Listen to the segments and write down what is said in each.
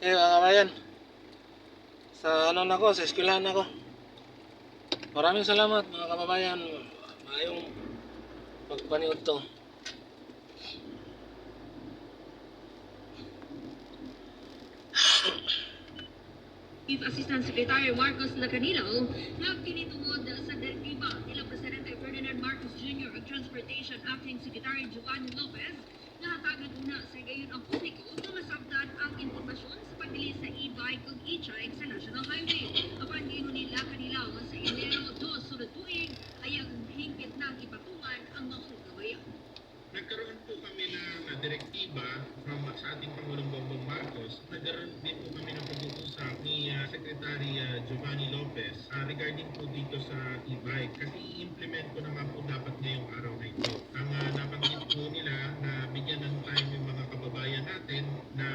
Mga kabayan, sa ano na ko, sa eskwelahan na ko. Maraming salamat mga kababayan. Maayong pagpaniod to. Chief Assistant Secretary Marcos Lacanino nagtinitungod sa direktiba nila Presidente Ferdinand Marcos Jr. ug Transportation Acting Secretary Giovanni Lopez na hatagan una sa gayon ang publiko nga masabtan ang impormasyon sa pagbili sa e-bike ug e-trike sa National Highway. Apan giingon nila kanila nga sa Enero 2 sunod tuig ay ang hingpit na ipatungan ang mga kabayan. Nagkaroon po kami ng direktiba from sa ating Pangulong Bongbong Marcos. Nagkaroon din po kami ng pag-uusap ni Secretary Giovanni Lopez regarding po dito sa e-bike. Kasi i-implement ko naman po dapat ngayong araw na ito. Ang nabanggit po nila na bigyan ng time yung mga kababayan natin na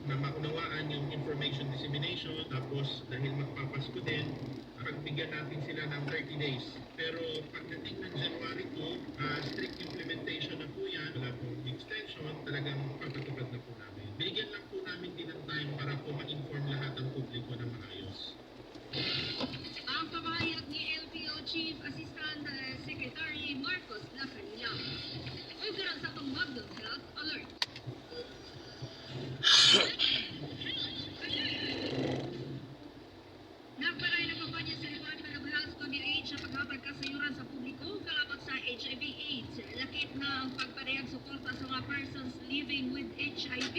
maunawaan yung information dissemination. Tapos dahil magpapasko din, pagbigyan natin sila ng 30 days. Pero pagdating ng January 2, strict implementation na po yan. Wala pong extension, talagang papatupad na po namin. Binigyan lang po namin din ng time para po ma-inform lahat ang publiko na maayos. Ang pamahayag ni LTO Chief Assistant Secretary Marcos Lacanino. Uy, karon sa itong Magdog Health Alert. Nagparay na kampanya sa Department of Health o DOH sa paghatag kasayuran sa publiko kalabot sa HIV/AIDS. Lakip na ang pagparehag suporta sa mga persons living with HIV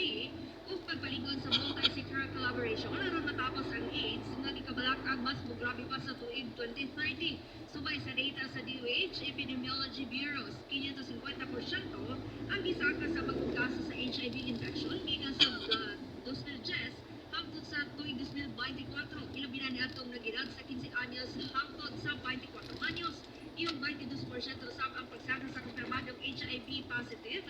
o pagpaligon sa multi-sectoral collaboration aron matapos ang AIDS nga gikabalakag mas mograbe pa sa tuig 2030. Subay sa data sa DOH Epidemiology Bureau, 550% ang gisaka sa pagkaso sa HIV infection gikan sa 2010 hangtod sa tuig 2024. Ilabinan ni atong nagirag sa 15 anyos hangtod sa 24 anyos. Iyong 22% usab ang pagsaka sa kumpirmadong HIV positive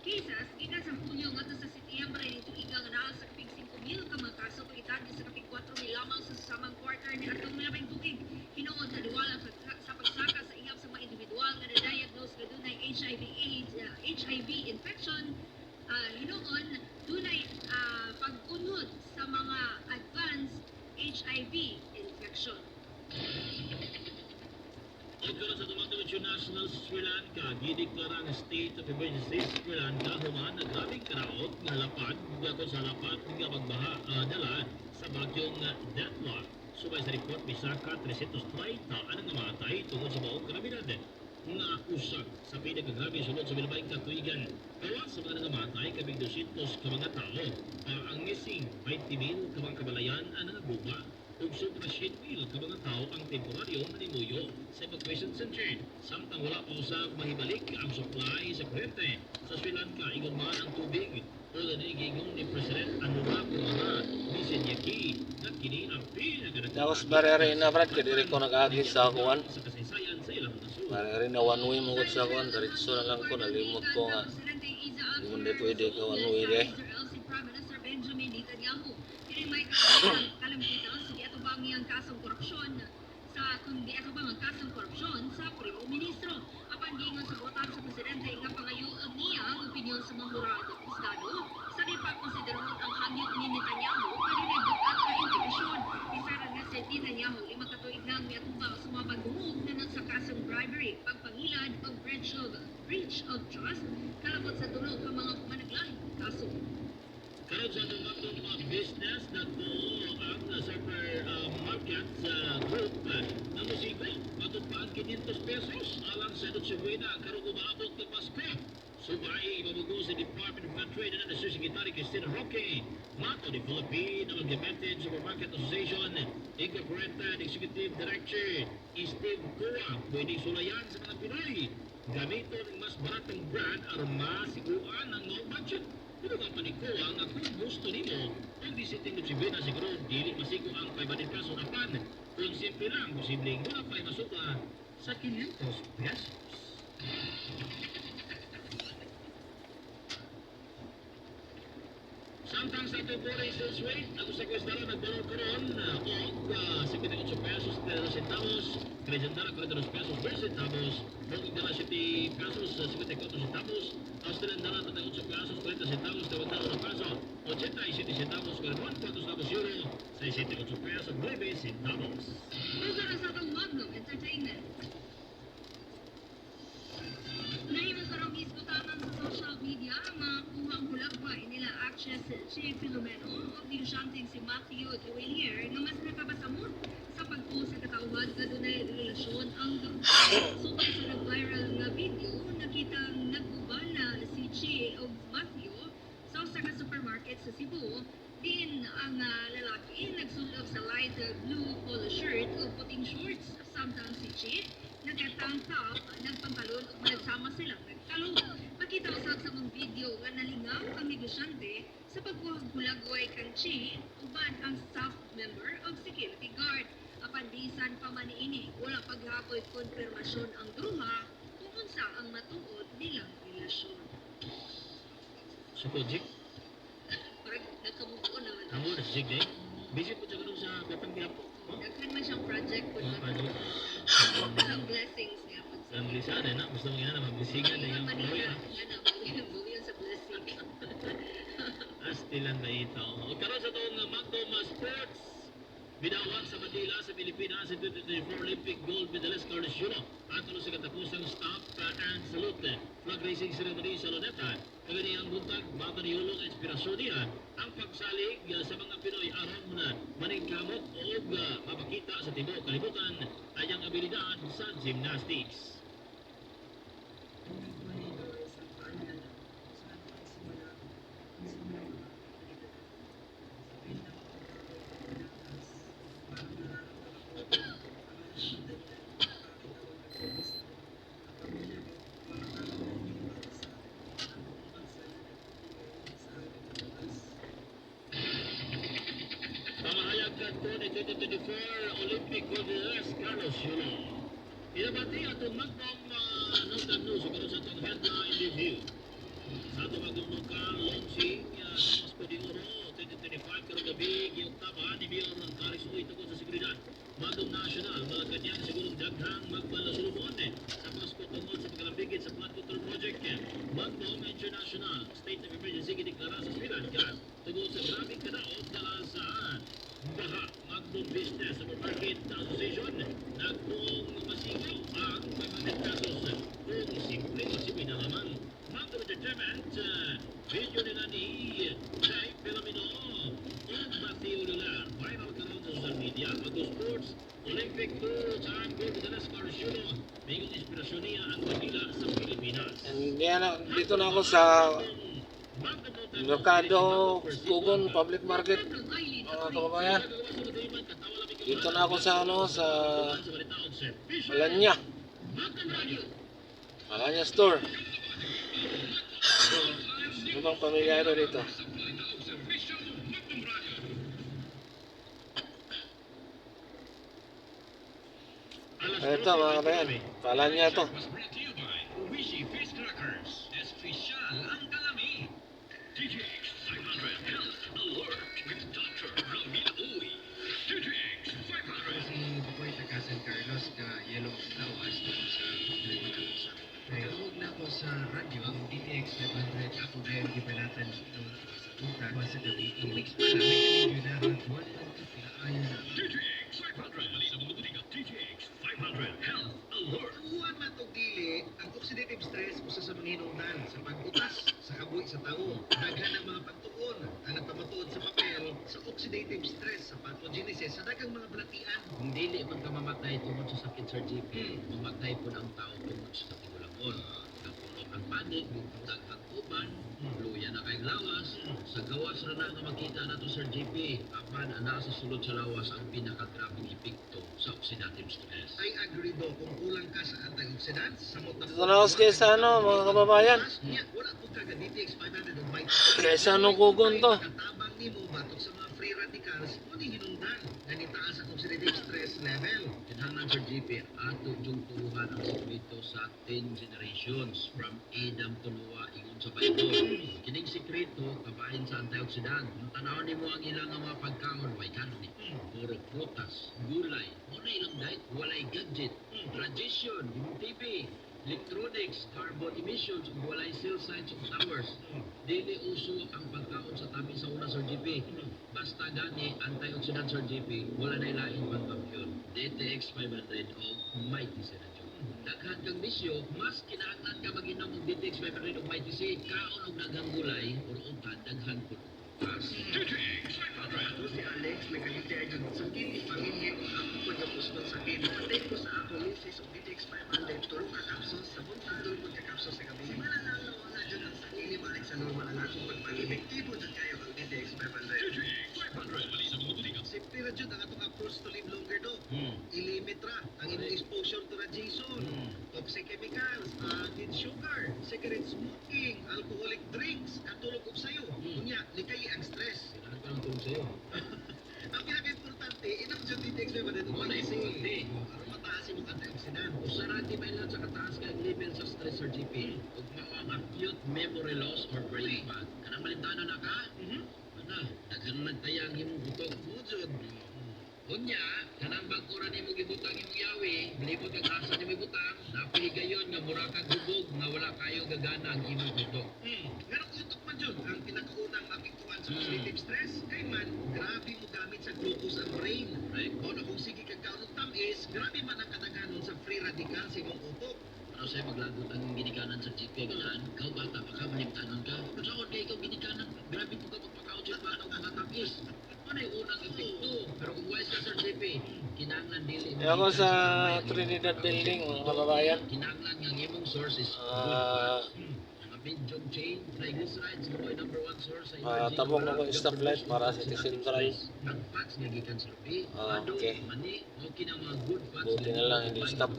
cases gikan sa Hulyo ngadto sa Setyembre nito igang naa sa kapig 5,000 ka mga kaso kung itagyo sa kapig 4,000 lamang sa samang quarter ni atong labing tuig. Hinuod sa diwala sa pagsaka sa ihap sa mga individual nga na-diagnose nga dunay HIV/AIDS HIV infection. Hinuon dunay pag-unod sa mga advanced HIV infection. Pagkaroon sa Tumatawid National sa Sri Lanka, gideklara ang state of emergency sa Sri Lanka human na grabing karaot nga lapad gagawin sa lapad nga magbaha dalan sa bagyong Detmar. Subay sa report, bisaka 330 ang namatay tungod sa baong kalabinad nga usag sa pinakagrabe sulod sa bilabay katuigan. Kawa sa mga namatay kabig 200 ka mga tao. Ang missing 20,000 ka mga kabalayan ang nangabuba ug sobra 7,000 ka mga tao ang temporaryo nanimuyo sa evacuation center. Samtang wala pa usab mahibalik ang supply sa kuryente sa Sri Lanka ingon man ang tubig. Tulad ni giingon ni President Anurag Visenyaki na kini ang pinakadatang Tapos barere na brad, kadiri ko nag-aglit sa akuan. sa kasaysayan sa ilang nasod. Barere na one way mo sa akuan, diretso na lang ko, nalimot ko nga. Hindi mo na pwede ka one way de. Prime Minister Benjamin Netanyahu. Kini may kalampitan sa di ato bang ang kasong korupsyon kundi ato bang ang kasong korupsyon sa Primo Ministro. Apan giingon sa botan sa presidente nga pangayuon niya ang opinyon sa mga hurado Estado sa di pa konsiderahon ang hangyo ni Netanyahu kanina dukat na indikasyon. Isaran nga si Netanyahu 5 ka tuig nang miatubang sa mga pagdungog na sa kasong bribery, pagpangilad o breach of trust kalabot sa tulog ka mga managlahi kaso. Karon sa tumatong mga business na po ang supermarket group na musiko matod pa ang 500 pesos alang sa Noche Buena karon umaabot ng Pasko. Subay ibabugo sa Department of Trade and Industry Secretary Cristina Roque. Mato ni Philippine Amalgamated Supermarket Association Incorporated Executive Director Steve Kua pwedeng sulayan sa mga Pinoy. Gamito ng mas baratang brand aron masiguan ang no budget. Pero nga panikuha nga kung gusto nimo, ang visiting Noche Buena siguro dili masigo ang 500 pesos apan. Kung simple lang, posibleng wala pa'y masuka sa 500 pesos. Samtang sa ito po sales rate, ako sa kwestara nagbalong karon og 58 pesos 30 centavos, 30 pesos 2 centavos, Bukid dala 7 pesos 54 centavos, Australian dala 38 pesos 40 centavos, 90 peso. 87 centavos kada buwan, 400 euro, 68 pesos 9 centavos. Ito na sa itong Magnum Entertainment. Nahimos na raw iskutanan sa social media ang mga kuhang hulagway nila actress Che Filomeno o negosyanteng si Matthew Duelier na mas nakabasamot sa pag-post sa katauhan na dunay relasyon ang sukay sa nag-viral nga video nakitang nagubal na si Che o Matthew sa usa ka supermarket sa Cebu. Din ang lalaki nagsulog sa light blue polo shirt o puting shorts samtang si Che nagkatang top, nagpantalon o nagsama silang nagtalo. Pakita usab sa mga video nga nalingaw ang negosyante sa pagkuhag-hulagway kang Chi uban ang staff member of security guard. Apan bisan pa man niini, wala paghapoy konfirmasyon ang duha kung unsa ang matuod nilang relasyon. So, Jig, Parang nagkamuko naman. amo na si Jig eh. Busy po siya ganun sa Batang Quiapo. Daghan man siyang project kung ang blessings niya. Ang lisan eh, na? Gusto mo nga na magbisigan na yung buhay na. Buhay sa blessing. Astilan na ito. O karon sa itong Magdom Sports, binawan sa Manila sa Pilipinas sa 2024 Olympic gold medalist Carlos Yulo. At sa katapusang stop and salute. Flag racing ceremony sa Luneta. Kagani ang buntag, baka ni Yulo ang inspirasyon niya. Ang pagsalig sa mga Pinoy aron na maningkamot o mapakita sa tibo kalibutan ay ang abilidad sa gymnastics. Pamahayag kanto ni 2024 Olympic gold medalist Carlos Yulo. Inabati atong Magdom Notang News o sa itong headline review. Sa itong Magdom Notang launching mas po di oro 2025 karong gabi giuktaba ni Mayor ng Caris Uy tungkol sa seguridad. Magdom National mga kanyang sigurong daghang magpalasulubon sa Pasko tungkol sa pagkalambigit sa flood control project. Magdom International State of Emergency gideklara sa Sri Lanka tungkol sa grabing kadaot dala sa baha. Magdom Business Supermarket Association nagtuong masigaw ang 500 pesos kung simple na lamang. Magdom Entertainment video nila ni Jay Filomeno o Matthew Duelier viral karon sa social media. Magdom Sports Olympic two-time gold medalist Carlos Yulo mayroong inspirasyon niya ang Manila sa Pilipinas. And yan, dito na ako sa Mercado Kugon Public Market, mga kababayan. Dito na ako sa Malanya. Malanya Store. Ano bang pamilya ito dito? Ito mga kabayan, Malanya ito. Was brought to you by Uwishi Fish Crackers. Espesyal ang kalami. TTX 500 Health Alert with Dr. Ramil Uy. TTX 500. Si Bukoy taga San Carlos ka yellow lawas dito sa Pilipinas. Nagawag na ako sa radyo ang DTX 500 ako dahil gibalatan dito sa tuta sa gabi. 2 weeks pa na may kaligyonaran. Buwan lang ito pinaayon na. TTX 500. Malinaw mo tumigang TTX 500 Health Alert. Buwan man itong dili, ang oxidative stress usa sa mga hinungdan sa pagbutas sa kabuhi sa tao. Daghan ang mga pagtuon ang nagpamatuod sa papel sa oxidative stress sa pathogenesis sa daghang mga balatian. Kung dili man ka mamatay tungod sa sakit sa GP, mamatay po ang tao tungod sa sakit ulang-on. Napuno ang panig, daghang uban, luya na kay lawas, sa gawas ra na nga makita nato sa GP, apan ana sa sulod sa lawas ang pinakagrabing epekto sa oxidative stress. I agree do kung kulang ka sa antioxidants, samot na Dito na ako sa mga kababayan. Nya, wala po ka DTX 500 o Kaysa anong kugon to? Katabang nimo batok sa mga free radicals mo ni hinungdan. Ganitaas ang oxidative stress level. Kinahanglan sa GP, ato yung tuluhan ang sikreto sa 10 generations from Adam to Noah ingon sa Bible. Kining sikreto kabahin sa antioxidant. Kung tanawon nimo ang ilang mga pagkaon, way kanon ni. Puro prutas, gulay, muna ilang diet, walay gadget, tradition, yung TV, electronics, carbon emissions, ug walay cell signs of towers. Dili uso ang pagkaon sa tabi Sir GP. Basta gani, antioxidant Sir GP, wala na ilain pang kampiyon. DTX 500 o Mighty C na dyan. Daghan kang bisyo, mas kinahanglan ka mag-inom ng DTX 500 o Mighty C, kaon og daghang gulay, o utan, daghan po. Ako si Alex, nagkalitay dyan sa kini pamilya ko ako po na gusto sakit. Patay ko sa ako misis o DTX 500, turong kakapsos, sa buntag turong kakapsos sa gabi. Mananalo na dyan ang sakili balik sa normal ang akong pagpag-epektibo dyan kayo ang DTX 500. Safety ra dyan ang atong approach to live longer do. Ilimit ra ang imong exposure to radiation, toxic chemicals, added sugar, cigarette smoking, alcoholic drinks, katulog og sayo. Kunya, likay ang stress. Kailangan ka lang tulong sa'yo. Ang pinaka-importante, inom dyan DTX 500 o Wala Mighty C. importante. Para mataas imong antioxidant. Usarati may lang sa kataas kay level sa stress Sir GP. Ug mao ang acute memory loss or brain fog. Kanang malimtanon na ka? Ana, daghan nagtayang imong butok mujud. Kunya, kanang bangkura nimo gibutang imong yawi, bilibot kag asa nimo ibutang, napihigayon nga mura kag gubog nga wala kayo gagana ang imong butok. Pero utok man dyan, ang pinakaunang mapiktuan sa positive stress, kay man, grabe mo gamit sa glucose ang brain. Right? O na kung sige kag kaunong tamis, grabe man ang kadaganon sa free radical sa imong utok. Ano sa'yo maglagot ang ginikanan sa GP ganaan? Ikaw bata pa ka, malimtanon ka. Kung saan kay ikaw ginikanan, grabe mo ka magpakaon sa bata o mga tapis. Ano yung unang epekto? Pero kung wise ka Sir GP, kinanglan dili. Ako sa Trinidad Building, mga kababayan. Kinanglan nga ang imong source is Ah, mga medium chain, triglycerides, mo ay number one source sa tabok na ko stoplight para sa Central. Ang fats nga gikan sa rupi, Okay. mani, okay na mga good fats. Buti na lang, hindi stop.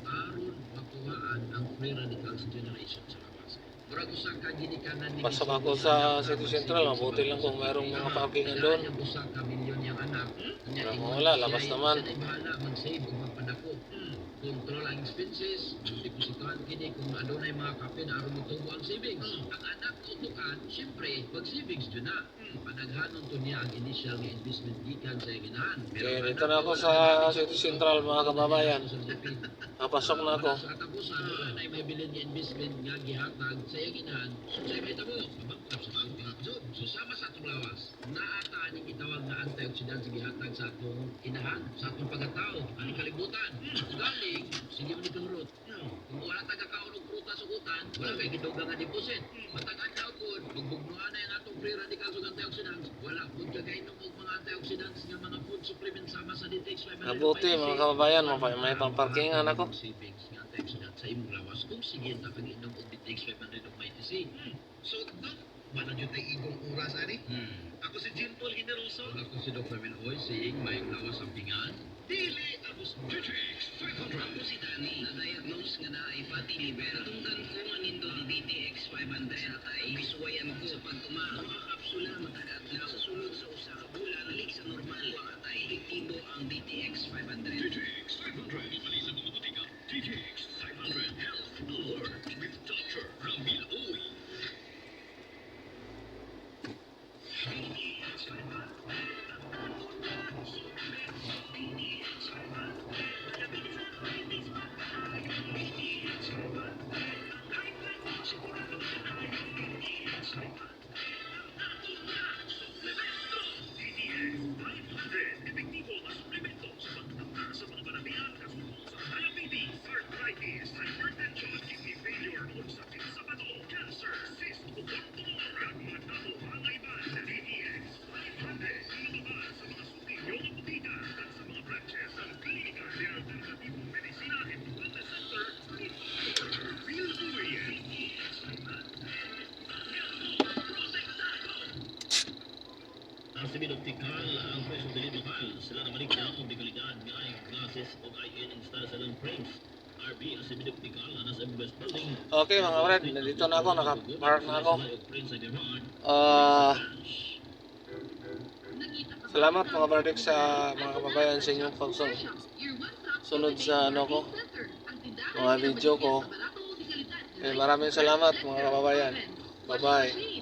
Aron makuhaan ang free radicals generation sa labas. Murag usa ka ginikanan ni Pasok ako sa City Central, mabuti lang kung mayroong mga parkingan doon. Yung usa ka milyon yung anak. Wala, labas naman. Siya na bahala mag-save ug magpadako. Control ang expenses, depositohan kini kung adunay mga kape na aron motubo ang savings. Ang anak utukan, syempre, mag-savings dyan na. Panaghanon to niya ang initial nga investment gikan sa ginahan. Okay, dito na ako sa City Central, mga kababayan. Napasok na ako. Sa katapusan, wala na may bilin nga investment nga gihatag sa iyang inahan. So, sa may tabo, mabangkap sa job. So, sama sa atong lawas, naata aning itawag na antioxidant sa gihatag sa atong inahan, sa atong pagkatao, aning kalibutan. Galing, sige mo ni rot. Kung wala tagakaon og prutas ug utan, wala kay gidugang nga deposit. Matagan ka pod, bugbugnuhan na yung atong free radicals ug antioxidants. Wala pud kagainom og mga antioxidants nga mga food supplements sama sa DTX 500. Mabuti, mga kababayan, may pamparkingan ako. Savings nga antioxidant sa imong lawas kung sige ta kag inom og DTX 500 ug Mighty C. So, Dok, paano dyan tayo igong oras, ani? Ako si Jean Paul Generoso. Ako si Dr. Melhoy saying mayong lawas ang pingan. Dili, ako si DTX 500. Ako si Danny, na-diagnose nga na ay fatty liver. Tungdan ko nga nindo ang DTX 500 ay bisuwayan ko sa pagtuma. Mga kapsula matagat na sa sulod sa usa ka bulan, alik sa normal. At ay epektibo ang DTX 500. DTX 500. Mali sa mga butika. DTX 500 Health Alert with Dr. Ramil Oy. Epektibo na suplemento sa pagtangka sa mga banabihan kasunod sa diabetes, arthritis, hypertension, kidney failure, o sakit sa bato, cancer, cyst, o tumor, at magdamo ang iban. DTX 500, lumabas sa mga sutilyo ng butika at sa mga branches ng klinika de alternatibong medisina at wellness center dito. Real Uy, DTX 500. Ang similoptikal, ang presyo delivery sila na maligyan ang dekalidad nga ay gases o IN install sa ng frames. RB, ang similoptikal, ang nasa West Building. Okay, mga friend, nandito na ako, naka-park na ako. Salamat mga bardik sa mga kababayan sa inyong pagsunod sa ano ko, mga video ko. Maraming salamat mga kababayan. Bye-bye.